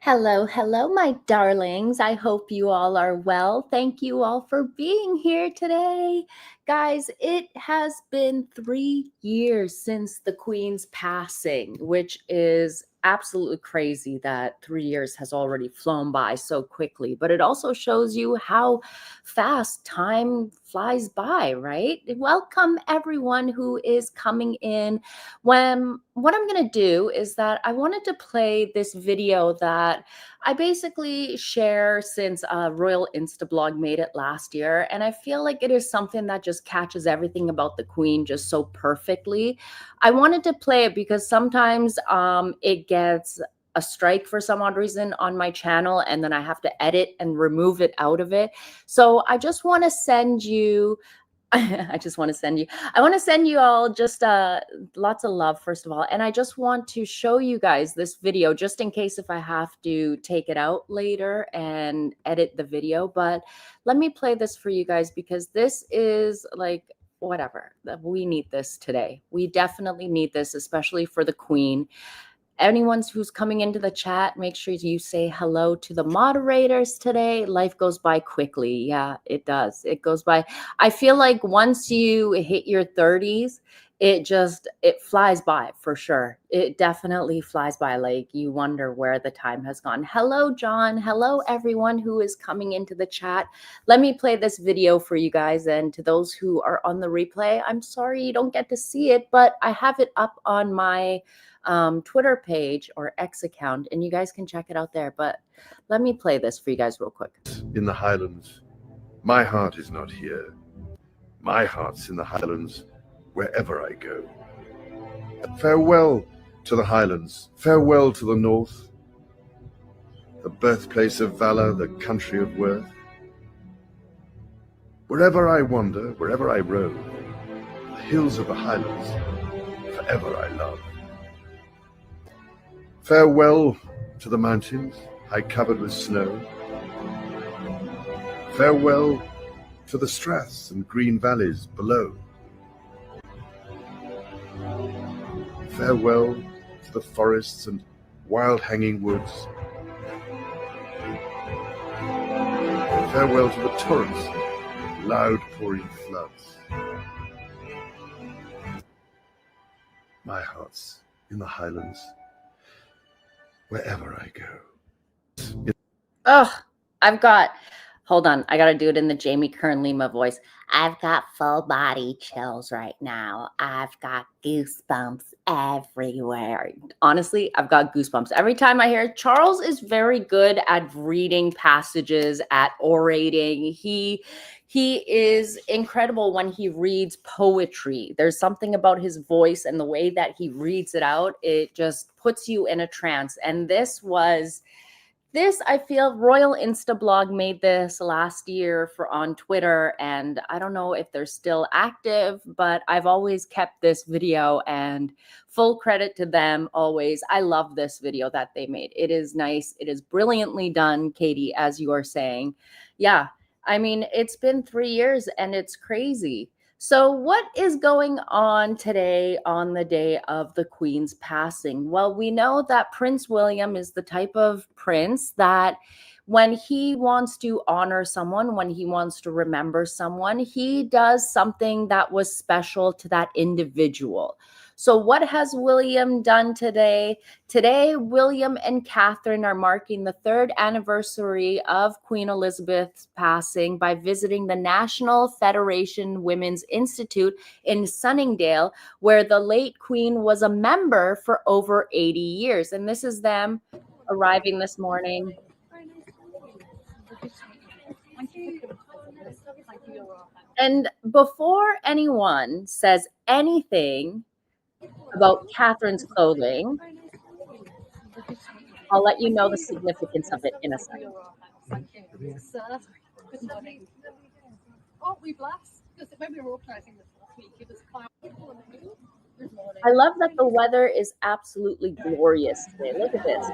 Hello, hello, my darlings. I hope you all are well. Thank you all for being here today. Guys, it has been 3 years since the Queen's passing, which is absolutely crazy that 3 years has already flown by so quickly. But it also shows you how fast time flies by, right? Welcome, everyone who is coming in. What I'm going to do is that I wanted to play this video that I basically share since Royal Instablog made it last year. And I feel like it is something that just catches everything about the Queen just so perfectly. I wanted to play it because sometimes it gets a strike for some odd reason on my channel, and then I have to edit and remove it out of it. So I just want to send you I just want to send you, I want to send you all just lots of love, first of all. And I just want to show you guys this video just in case if I have to take it out later and edit the video. But let me play this for you guys because this is like, whatever. We need this today. We definitely need this, especially for the Queen. Anyone who's coming into the chat, make sure you say hello to the moderators today. Life goes by quickly. Yeah, it does. It goes by. I feel like once you hit your 30s, it flies by for sure. It definitely flies by. Like you wonder where the time has gone. Hello, John. Hello, everyone who is coming into the chat. Let me play this video for you guys. And to those who are on the replay, I'm sorry you don't get to see it, but I have it up on my Twitter page or X account, and you guys can check it out there. But let me play this for you guys real quick. In the Highlands, my heart is not here. My heart's in the Highlands, wherever I go. Farewell to the Highlands, farewell to the North, the birthplace of valor, the country of worth. Wherever I wander, wherever I rove, the hills of the Highlands, forever I love. Farewell to the mountains, high covered with snow. Farewell to the straths and green valleys below. Farewell to the forests and wild hanging woods. Farewell to the torrents and loud pouring floods. My heart's in the Highlands, wherever I go. Hold on, I gotta do it in the Jamie Kern-Lima voice. I've got full body chills right now. I've got goosebumps everywhere. Honestly, I've got goosebumps. Every time I hear Charles is very good at reading passages, at orating. He is incredible when he reads poetry. There's something about his voice and the way that he reads it out. It just puts you in a trance. And I feel Royal Instablog made this last year on Twitter, and I don't know if they're still active, but I've always kept this video, and full credit to them always. I love this video that they made. It is nice. It is brilliantly done, Katie, as you are saying. Yeah, I mean, it's been 3 years and it's crazy. So what is going on today on the day of the Queen's passing? Well, we know that Prince William is the type of prince that when he wants to honor someone, when he wants to remember someone, he does something that was special to that individual. So what has William done today? Today, William and Catherine are marking the 3rd anniversary of Queen Elizabeth's passing by visiting the National Federation Women's Institute in Sunningdale, where the late Queen was a member for over 80 years. And this is them arriving this morning. And before anyone says anything about Catherine's clothing, I'll let you know the significance of it in a second. Thank you. Good morning. Aren't we blessed? Because when we were organising this last week, it was cloudy. I love that the weather is absolutely glorious today. Look at this.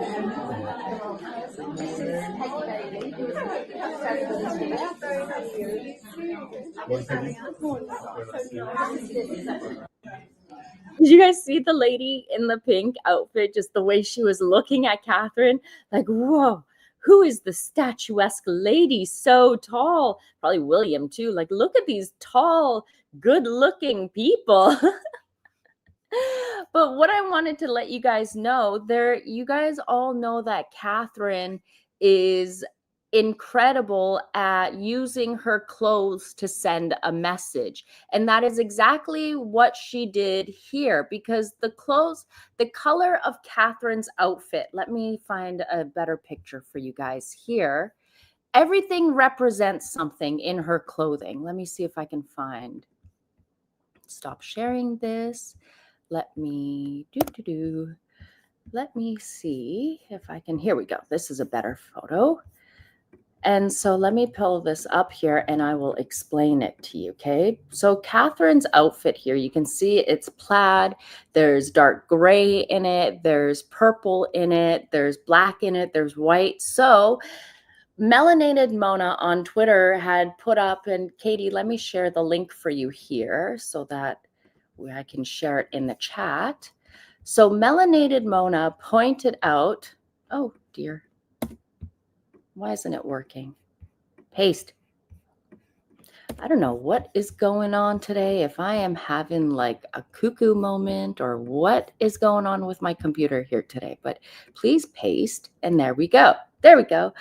Did you guys see the lady in the pink outfit? Just the way she was looking at Catherine, like, whoa, who is the statuesque lady so tall? Probably William too. Like, look at these tall, good-looking people. But what I wanted to let you guys know, you guys all know that Catherine is incredible at using her clothes to send a message. And that is exactly what she did here, because the color of Catherine's outfit, let me find a better picture for you guys here. Everything represents something in her clothing. Let me see if I can stop sharing this. Let me Let me see if I can. Here we go. This is a better photo. And so let me pull this up here and I will explain it to you, okay? So Catherine's outfit here, you can see it's plaid. There's dark gray in it. There's purple in it. There's black in it. There's white. So Melanated Mona on Twitter had put up, and Katie, let me share the link for you here so that I can share it in the chat. So Melanated Mona pointed out, oh dear, why isn't it working? Paste. I don't know what is going on today, if I am having like a cuckoo moment or what is going on with my computer here today, but please paste, and there we go. There we go.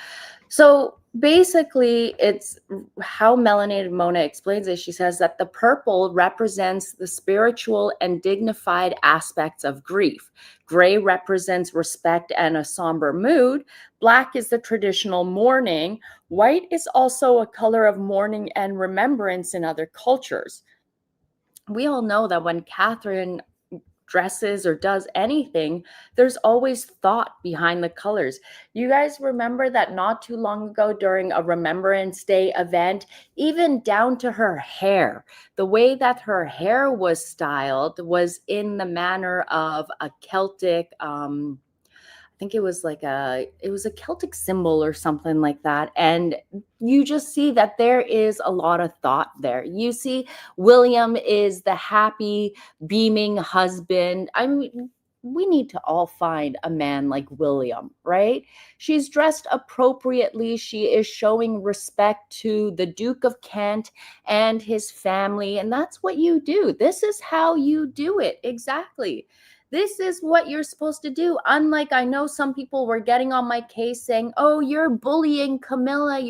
So basically, it's how Melanated Mona explains it. She says that the purple represents the spiritual and dignified aspects of grief. Gray represents respect and a somber mood. Black is the traditional mourning. White is also a color of mourning and remembrance in other cultures. We all know that when Catherine dresses or does anything, there's always thought behind the colors. You guys remember that not too long ago during a Remembrance Day event, even down to her hair, the way that her hair was styled was in the manner of a Celtic, I think it was a Celtic symbol or something like that. And you just see that there is a lot of thought there. You see, William is the happy, beaming husband. I mean, we need to all find a man like William, right? She's dressed appropriately. She is showing respect to the Duke of Kent and his family. And that's what you do. This is how you do it. Exactly. This is what you're supposed to do. Unlike, I know some people were getting on my case saying, oh, you're bullying Camilla,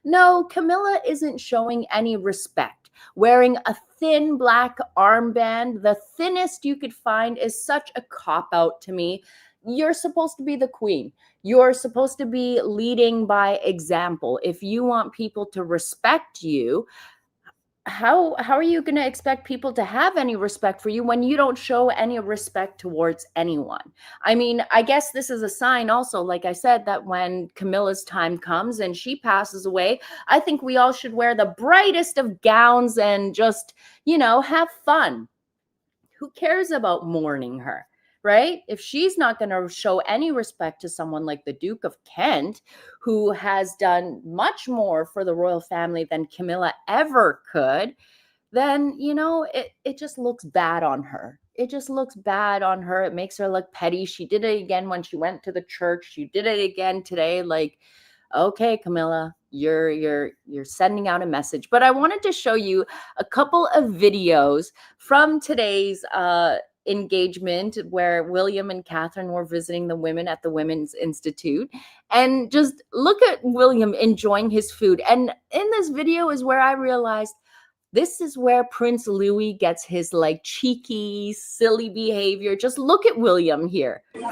No, Camilla isn't showing any respect. Wearing a thin black armband, the thinnest you could find, is such a cop-out to me. You're supposed to be the queen. You're supposed to be leading by example. If you want people to respect you, how are you going to expect people to have any respect for you when you don't show any respect towards anyone? I mean, I guess this is a sign also, like I said, that when Camilla's time comes and she passes away, I think we all should wear the brightest of gowns and just, have fun. Who cares about mourning her? Right? If she's not going to show any respect to someone like the Duke of Kent, who has done much more for the royal family than Camilla ever could, then, it just looks bad on her. It just looks bad on her. It makes her look petty. She did it again when she went to the church. She did it again today. Like, okay, Camilla, you're sending out a message. But I wanted to show you a couple of videos from today's engagement where William and Catherine were visiting the women at the Women's Institute, and just look at William enjoying his food. And in this video is where I realized this is where Prince Louis gets his cheeky, silly behavior. Just look at William here. It's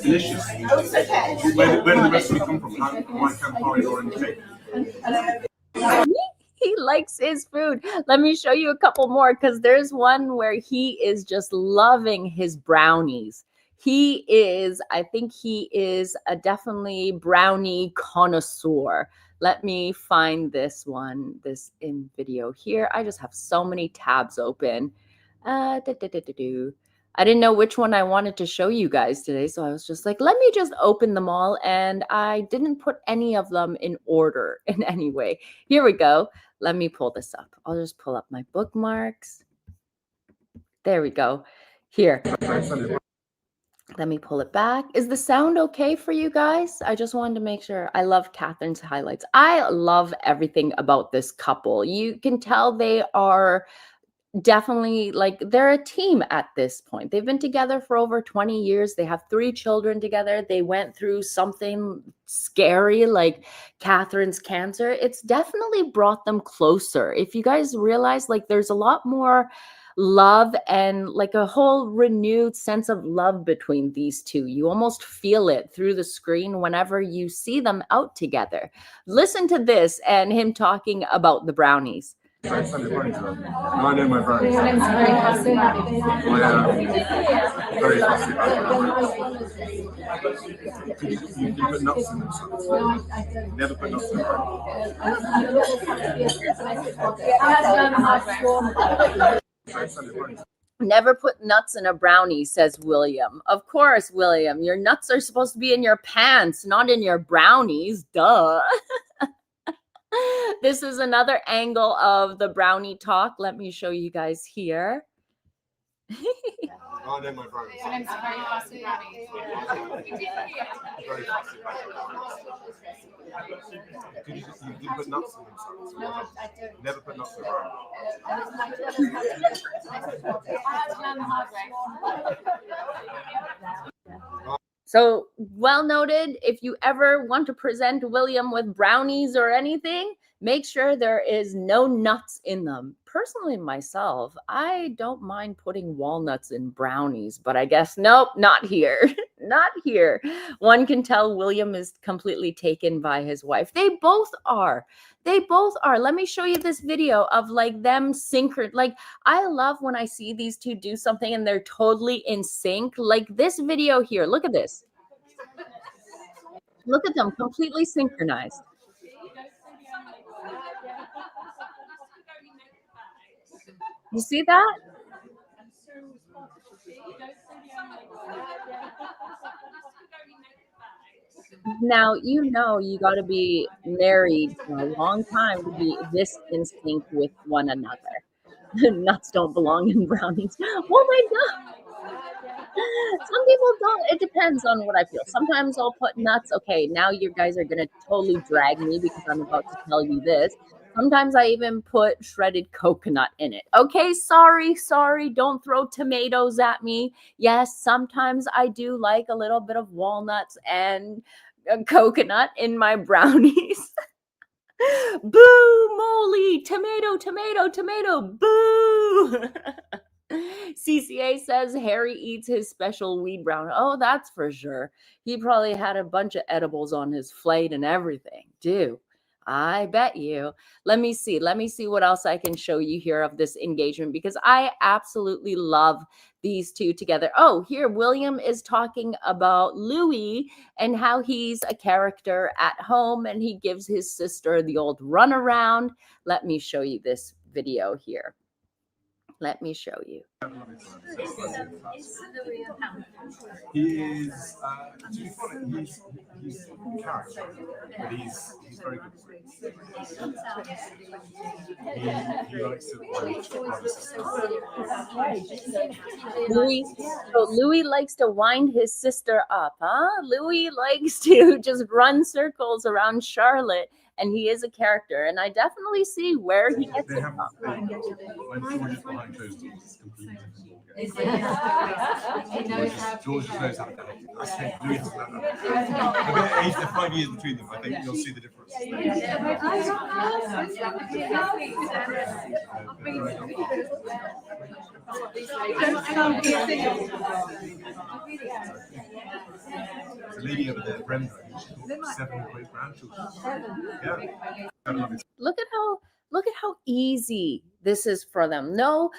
delicious. Where did the recipe come from? Why Campari or in the cake? He likes his food. Let me show you a couple more, because there's one where he is just loving his brownies. I think he is a definitely brownie connoisseur. Let me find this in video here. I just have so many tabs open. I didn't know which one I wanted to show you guys today, so I was just like, let me just open them all, and I didn't put any of them in order in any way. Here we go. Let me pull this up. I'll just pull up my bookmarks. There we go. Here. Let me pull it back. Is the sound okay for you guys? I just wanted to make sure. I love Catherine's highlights. I love everything about this couple. You can tell they are definitely, like, they're a team at this point. They've been together for over 20 years. They have 3 children together. They went through something scary like Catherine's cancer. It's definitely brought them closer. If you guys realize, like, there's a lot more love and like a whole renewed sense of love between these two. You almost feel it through the screen whenever you see them out together. Listen to this and him talking about the brownies. No, I know my brownies. I'm very fussy. Very fussy about you put nuts in them. Never put nuts in them. Never put nuts in a brownie, says William. Of course, William. Your nuts are supposed to be in your pants, not in your brownies. Duh. This is another angle of the brownie talk. Let me show you guys here. I know my brownies. I'm very fussy brownies. Very fussy brownies. You put nuts in them. No, I don't. Never put nuts in them. So, well noted. If you ever want to present William with brownies or anything, make sure there is no nuts in them. Personally, myself, I don't mind putting walnuts in brownies, but I guess, nope, not here. Not here. One can tell William is completely taken by his wife. They both are. They both are. Let me show you this video of like them synchronized. Like, I love when I see these two do something and they're totally in sync. Like this video here. Look at this. Look at them completely synchronized. You see that? Now, you know, you got to be married for a long time to be this in sync with one another. Nuts don't belong in brownies. Oh my God. Some people don't. It depends on what I feel. Sometimes I'll put nuts. Okay, now you guys are going to totally drag me because I'm about to tell you this. Sometimes I even put shredded coconut in it. Okay, sorry. Don't throw tomatoes at me. Yes, sometimes I do like a little bit of walnuts and coconut in my brownies. Boo, moly, tomato, boo. CCA says Harry eats his special weed brownie. Oh, that's for sure. He probably had a bunch of edibles on his flight and everything. Dude, I bet you. Let me see what else I can show you here of this engagement because I absolutely love these two together. Oh, here William is talking about Louis and how he's a character at home and he gives his sister the old runaround. Let me show you this video here. Let me show you. He is, to be honest, he's a character, but he's very good. He likes to Louis likes to wind his sister up, huh? Louis likes to just run circles around Charlotte. And he is a character, and I definitely see where he gets it from. When George is behind closed doors, it's completely different. George just knows how to do it. I think Louis doesn't have that. There's 5 years between them. I think you'll see the difference. The lady over there, Brenda, she's got 7 great grandchildren. Yeah. Look at how easy this is for them. No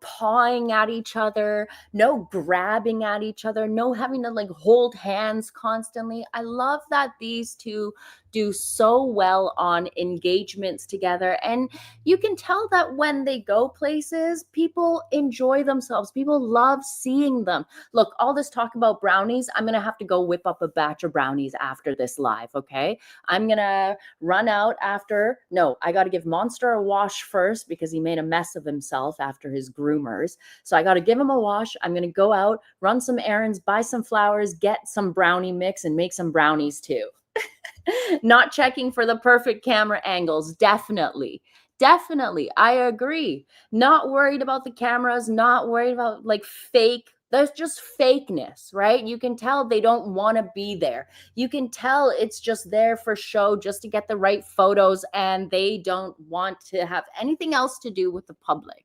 pawing at each other, no grabbing at each other, no having to like hold hands constantly. I love that these two do so well on engagements together. And you can tell that when they go places, people enjoy themselves. People love seeing them. Look, all this talk about brownies, I'm going to have to go whip up a batch of brownies after this live, okay? I'm going to run out after. No, I got to give Monster a wash first because he made a mess of himself after his groomers. So I got to give him a wash. I'm going to go out, run some errands, buy some flowers, get some brownie mix, and make some brownies too. Not checking for the perfect camera angles. Definitely. Definitely. I agree. Not worried about the cameras, not worried about like fake. There's just fakeness, right? You can tell they don't want to be there. You can tell it's just there for show, just to get the right photos, and they don't want to have anything else to do with the public.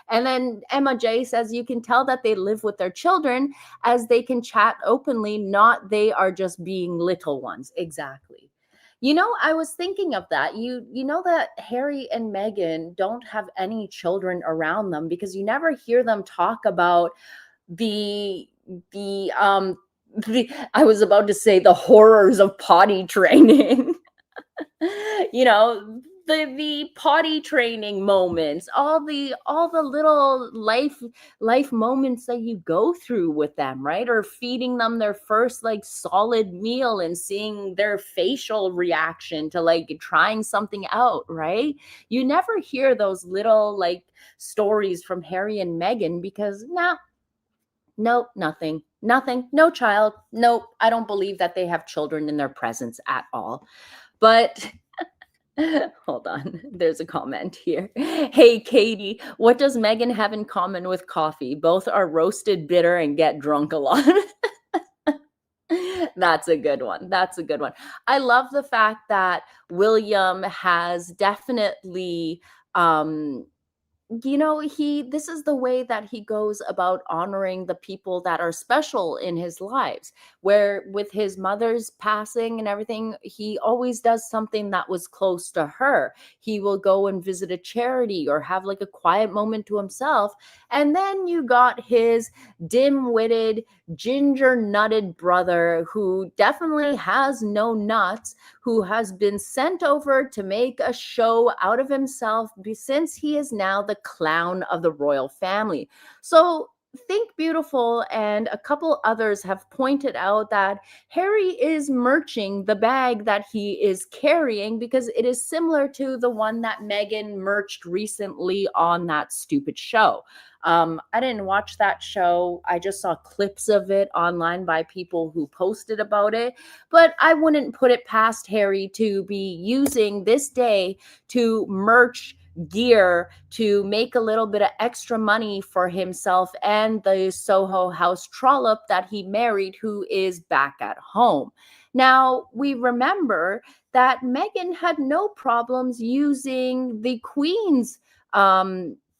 And then Emma J says you can tell that they live with their children as they can chat openly, not they are just being little ones. Exactly. You know, I was thinking of that. You know that Harry and Meghan don't have any children around them because you never hear them talk about the the um I was about to say the horrors of potty training. You know, the potty training moments, all the little life moments that you go through with them, right? Or feeding them their first like solid meal and seeing their facial reaction to like trying something out, right? You never hear those little like stories from Harry and Meghan because nope, nothing, no child. Nope, I don't believe that they have children in their presence at all. But hold on, there's a comment here. Hey, Katie, what does Meghan have in common with coffee? Both are roasted bitter and get drunk a lot. That's a good one. That's a good one. I love the fact that William has definitely this is the way that he goes about honoring the people that are special in his lives, where with his mother's passing and everything, he always does something that was close to her. He will go and visit a charity or have like a quiet moment to himself. And then you got his dim-witted, ginger-nutted brother who definitely has no nuts, who has been sent over to make a show out of himself since he is now the clown of the royal family. So Think Beautiful and a couple others have pointed out that Harry is merching the bag that he is carrying because it is similar to the one that Meghan merched recently on that stupid show. I didn't watch that show. I just saw clips of it online by people who posted about it. But I wouldn't put it past Harry to be using this day to merch gear to make a little bit of extra money for himself and the Soho House trollop that he married, who is back at home. Now, we remember that Meghan had no problems using the Queen's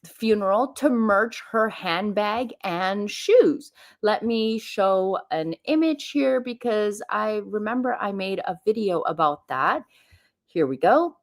funeral to merch her handbag and shoes. Let me show an image here because I remember I made a video about that. Here we go.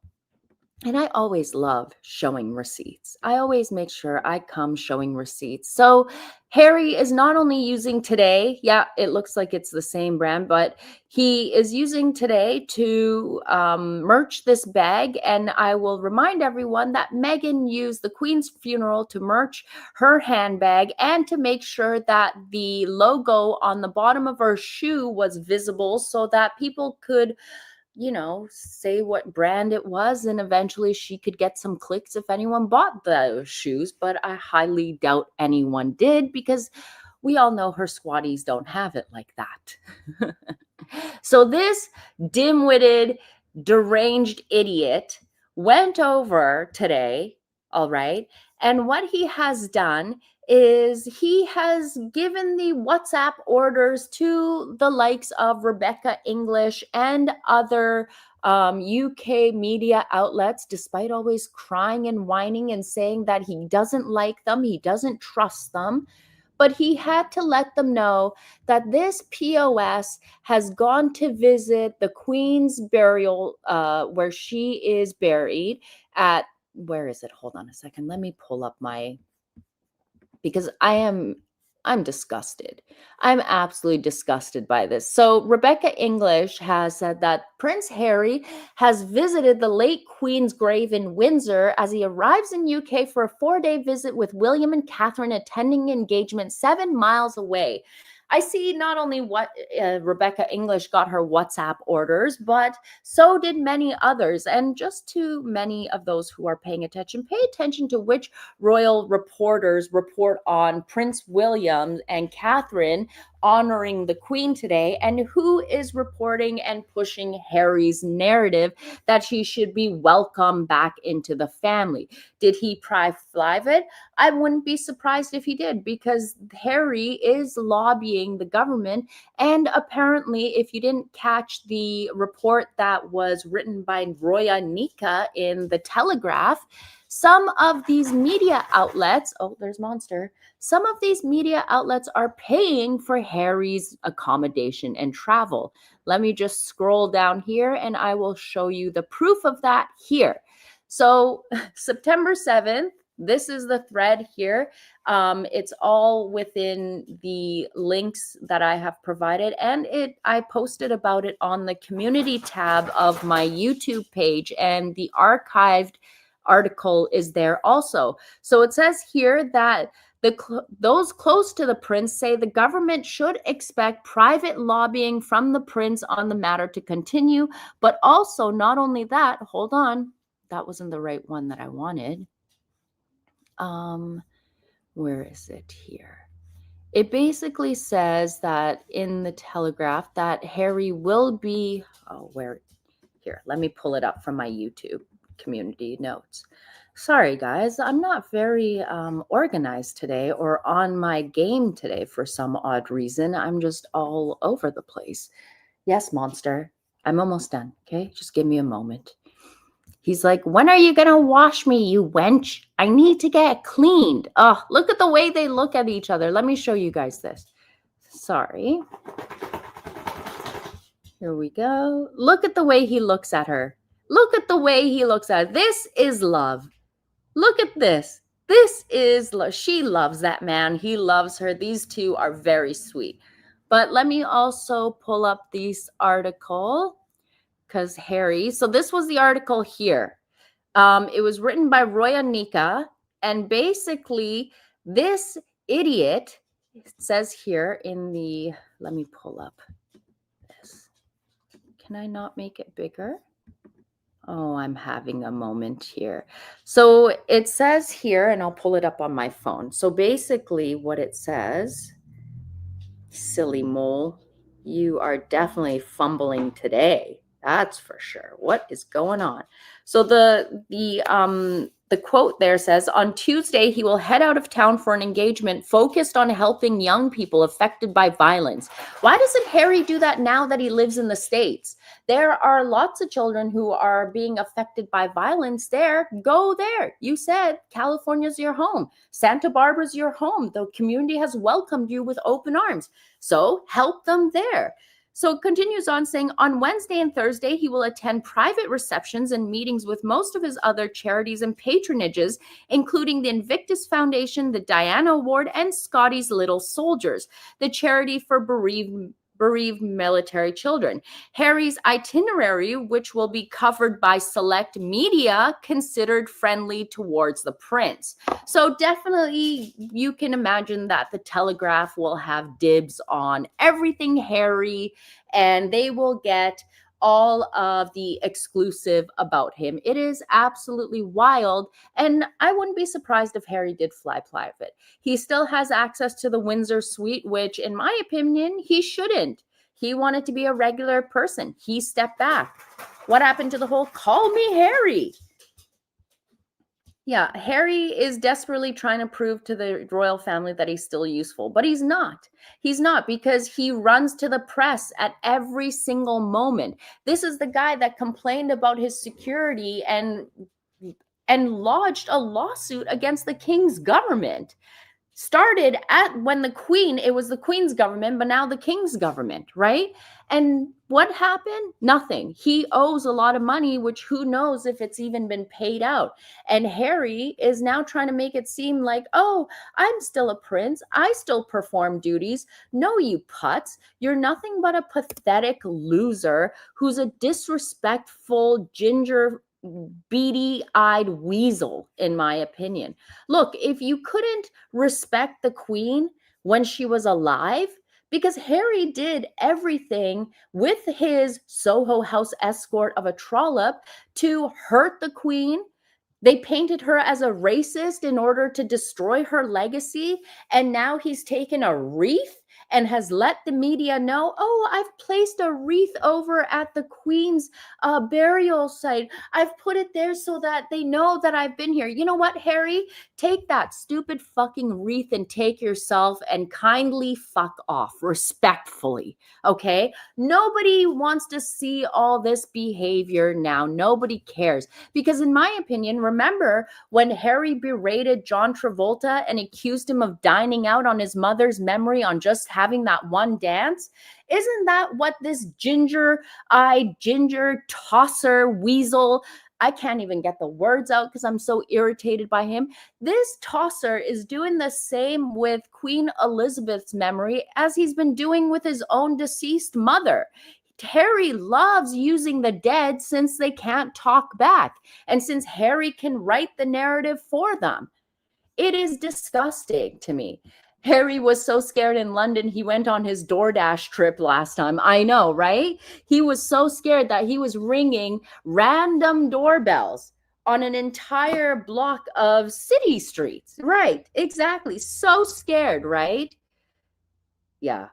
And I always love showing receipts. I always make sure I come showing receipts. So Harry is not only using today, yeah, it looks like it's the same brand, but he is using today to merch this bag. And I will remind everyone that Meghan used the Queen's funeral to merch her handbag and to make sure that the logo on the bottom of her shoe was visible so that people could say what brand it was, and eventually she could get some clicks if anyone bought those shoes. But I highly doubt anyone did because we all know her squatties don't have it like that. So this dim-witted, deranged idiot went over today, all right, and what he has done is he has given the WhatsApp orders to the likes of Rebecca English and other UK media outlets, despite always crying and whining and saying that he doesn't like them, he doesn't trust them. But he had to let them know that this POS has gone to visit the Queen's burial, where she is buried at, where is it? Hold on a second. Let me pull up because I am I'm disgusted. I'm absolutely disgusted by this. So, Rebecca English has said that Prince Harry has visited the late Queen's grave in Windsor as he arrives in UK for a 4-day visit with William and Catherine attending engagement 7 miles away. I see not only what Rebecca English got her WhatsApp orders, but so did many others. And just to many of those who are paying attention, pay attention to which royal reporters report on Prince William and Catherine honoring the Queen today, and who is reporting and pushing Harry's narrative that she should be welcomed back into the family. Did he private? I wouldn't be surprised if he did, because Harry is lobbying the government. And apparently, if you didn't catch the report that was written by Roya Nika in the Telegraph, some of these media outlets, oh, there's Monster. Some of these media outlets are paying for Harry's accommodation and travel. Let me just scroll down here and I will show you the proof of that here. So September 7th, this is the thread here. It's all within the links that I have provided, and I posted about it on the community tab of my YouTube page, and the archived article is there also. So it says here that those close to the prince say the government should expect private lobbying from the prince on the matter to continue, but also not only that, hold on, that wasn't the right one that I wanted. Where is it here? It basically says that in the Telegraph that Harry will be, here, let me pull it up from my YouTube community notes. Sorry, guys, I'm not very organized today or on my game today for some odd reason. I'm just all over the place. Yes, Monster, I'm almost done, okay? Just give me a moment. He's like, when are you going to wash me, you wench? I need to get cleaned. Oh, look at the way they look at each other. Let me show you guys this. Sorry. Here we go. Look at the way he looks at her. Look at the way he looks at her. This is love. Look at this. This is love. She loves that man. He loves her. These two are very sweet. But let me also pull up this article. Because Harry, so this was the article here. It was written by Roya Nika, and basically this idiot, it says here in the, let me pull up this. Can I not make it bigger? Oh, I'm having a moment here. So it says here, and I'll pull it up on my phone. So basically what it says, silly mole, you are definitely fumbling today. That's for sure. What is going on? So the quote there says, on Tuesday, he will head out of town for an engagement focused on helping young people affected by violence. Why doesn't Harry do that now that he lives in the States? There are lots of children who are being affected by violence there. Go there. You said California's your home. Santa Barbara's your home. The community has welcomed you with open arms. So help them there. So it continues on saying, on Wednesday and Thursday, he will attend private receptions and meetings with most of his other charities and patronages, including the Invictus Foundation, the Diana Award, and Scotty's Little Soldiers, the charity for bereaved military children. Harry's itinerary, which will be covered by select media considered friendly towards the prince. So definitely you can imagine that the Telegraph will have dibs on everything Harry, and they will get all of the exclusive about him. It is absolutely wild, and I wouldn't be surprised if Harry did fly private. He still has access to the Windsor suite, which in my opinion, he shouldn't. He wanted to be a regular person. He stepped back. What happened to the whole call me Harry? Yeah, Harry is desperately trying to prove to the royal family that he's still useful, but he's not. He's not, because he runs to the press at every single moment. This is the guy that complained about his security and lodged a lawsuit against the king's government. started when the queen, it was the queen's government, but now the king's government, right? And what happened? Nothing. He owes a lot of money, which who knows if it's even been paid out. And Harry is now trying to make it seem like, oh, I'm still a prince. I still perform duties. No, you putz. You're nothing but a pathetic loser who's a disrespectful ginger beady-eyed weasel, in my opinion. Look, if you couldn't respect the queen when she was alive, because Harry did everything with his Soho House escort of a trollop to hurt the queen. They painted her as a racist in order to destroy her legacy. And now he's taken a wreath and has let the media know, oh, I've placed a wreath over at the Queen's burial site. I've put it there so that they know that I've been here. You know what, Harry? Take that stupid fucking wreath and take yourself and kindly fuck off respectfully, okay? Nobody wants to see all this behavior now. Nobody cares. Because in my opinion, remember when Harry berated John Travolta and accused him of dining out on his mother's memory on just having that one dance? Isn't that what this ginger-eyed, ginger tosser weasel, I can't even get the words out because I'm so irritated by him. This tosser is doing the same with Queen Elizabeth's memory as he's been doing with his own deceased mother. Harry loves using the dead since they can't talk back, and since Harry can write the narrative for them. It is disgusting to me. Harry was so scared in London, he went on his DoorDash trip last time. I know, right? He was so scared that he was ringing random doorbells on an entire block of city streets. Right, exactly. So scared, right? Yeah.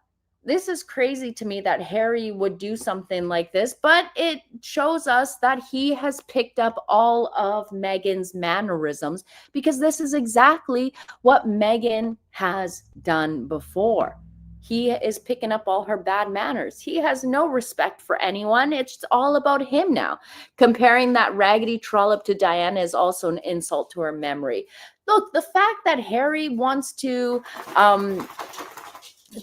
This is crazy to me that Harry would do something like this, but it shows us that he has picked up all of Meghan's mannerisms, because this is exactly what Meghan has done before. He is picking up all her bad manners. He has no respect for anyone. It's all about him now. Comparing that raggedy trollop to Diana is also an insult to her memory. Look, the fact that Harry wants to...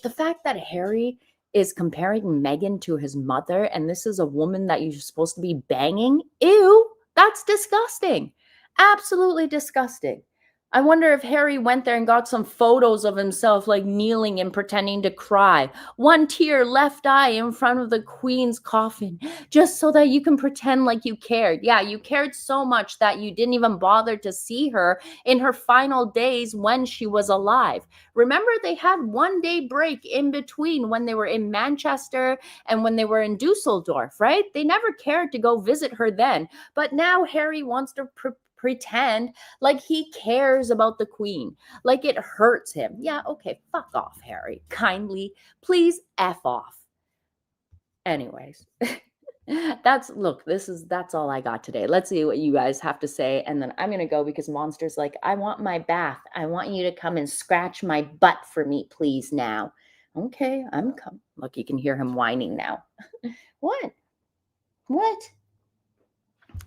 the fact that Harry is comparing Meghan to his mother, and this is a woman that you're supposed to be banging, ew, that's disgusting. Absolutely disgusting. I wonder if Harry went there and got some photos of himself like kneeling and pretending to cry. One tear, left eye in front of the Queen's coffin, just so that you can pretend like you cared. Yeah, you cared so much that you didn't even bother to see her in her final days when she was alive. Remember, they had 1 day break in between when they were in Manchester and when they were in Dusseldorf, right? They never cared to go visit her then. But now Harry wants to pretend like he cares about the Queen, like it hurts him. Yeah, okay, fuck off, Harry. Kindly, please F off. Anyways, that's all I got today. Let's see what you guys have to say, and then I'm gonna go because Monster's like, I want my bath. I want you to come and scratch my butt for me, please, now. Okay, I'm coming. Look, you can hear him whining now. What?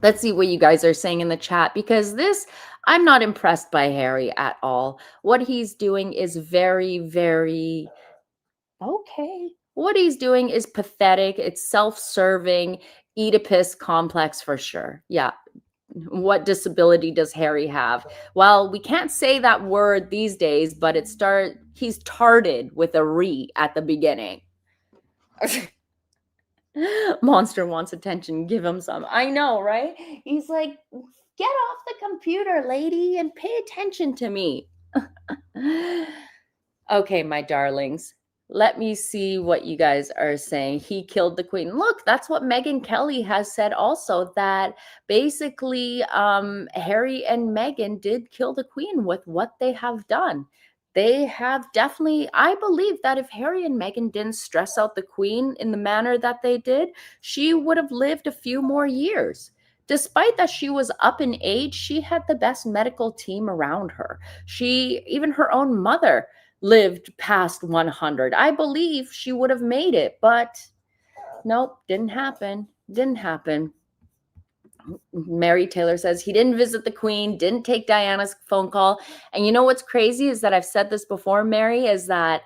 Let's see what you guys are saying in the chat, because I'm not impressed by Harry at all. What he's doing is very, very okay. What he's doing is pathetic. It's self-serving, Oedipus complex for sure. Yeah. What disability does Harry have? Well, we can't say that word these days, but he's tarded with a re at the beginning. Monster wants attention. Give him some. I know, right? He's like, get off the computer, lady, and pay attention to me. Okay, my darlings. Let me see what you guys are saying. He killed the Queen. Look, that's what Megyn Kelly has said also, that basically Harry and Meghan did kill the Queen with what they have done. They have definitely, I believe that if Harry and Meghan didn't stress out the Queen in the manner that they did, she would have lived a few more years. Despite that she was up in age, she had the best medical team around her. Even her own mother lived past 100. I believe she would have made it, but nope, didn't happen. Mary Taylor says he didn't visit the Queen, didn't take Diana's phone call. And you know what's crazy is that I've said this before, Mary, is that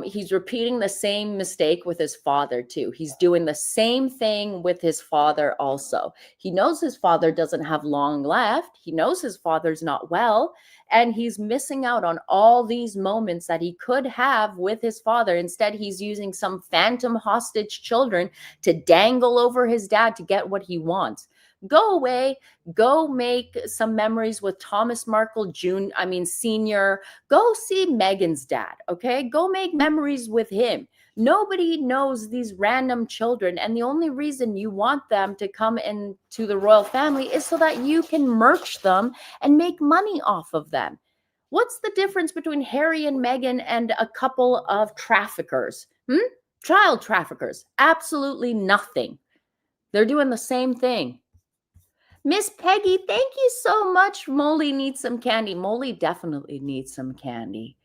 he's repeating the same mistake with his father too. He's doing the same thing with his father also. He knows his father doesn't have long left. He knows his father's not well, and he's missing out on all these moments that he could have with his father. Instead, he's using some phantom hostage children to dangle over his dad to get what he wants. Go away, go make some memories with Thomas Markle Jr., Senior. Go see Meghan's dad, okay? Go make memories with him. Nobody knows these random children, and the only reason you want them to come into the royal family is so that you can merch them and make money off of them. What's the difference between Harry and Meghan and a couple of traffickers? Child traffickers. Absolutely nothing. They're doing the same thing. Miss Peggy, thank you so much. Molly needs some candy. Molly definitely needs some candy.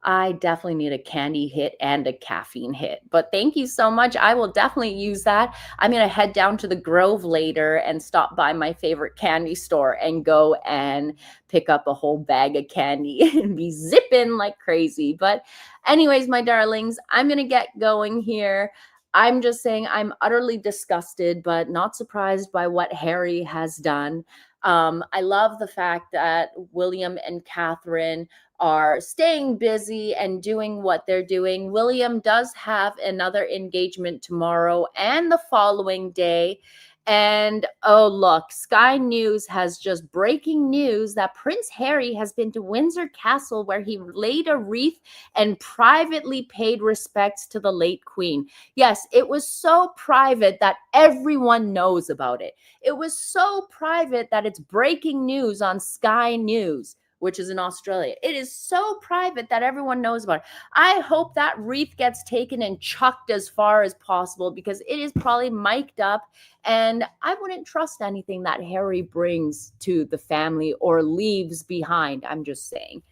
I definitely need a candy hit and a caffeine hit. But thank you so much. I will definitely use that. I'm going to head down to the Grove later and stop by my favorite candy store and go and pick up a whole bag of candy and be zipping like crazy. But anyways, my darlings, I'm going to get going here. I'm just saying I'm utterly disgusted, but not surprised by what Harry has done. I love the fact that William and Catherine are staying busy and doing what they're doing. William does have another engagement tomorrow and the following day. And oh, look, Sky News has just breaking news that Prince Harry has been to Windsor Castle, where he laid a wreath and privately paid respects to the late Queen. Yes, it was so private that everyone knows about it. It was so private that it's breaking news on Sky News, which is in Australia. It is so private that everyone knows about it. I hope that wreath gets taken and chucked as far as possible, because it is probably mic'd up, and I wouldn't trust anything that Harry brings to the family or leaves behind. I'm just saying.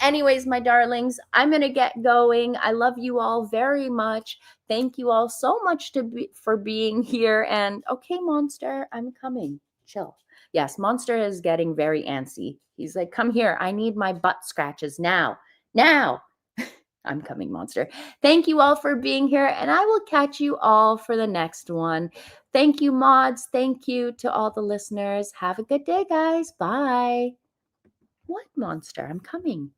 Anyways, my darlings, I'm going to get going. I love you all very much. Thank you all so much for being here. And okay, Monster, I'm coming. Chill. Yes, Monster is getting very antsy. He's like, come here. I need my butt scratches now. Now. I'm coming, Monster. Thank you all for being here, and I will catch you all for the next one. Thank you, mods. Thank you to all the listeners. Have a good day, guys. Bye. What, Monster? I'm coming.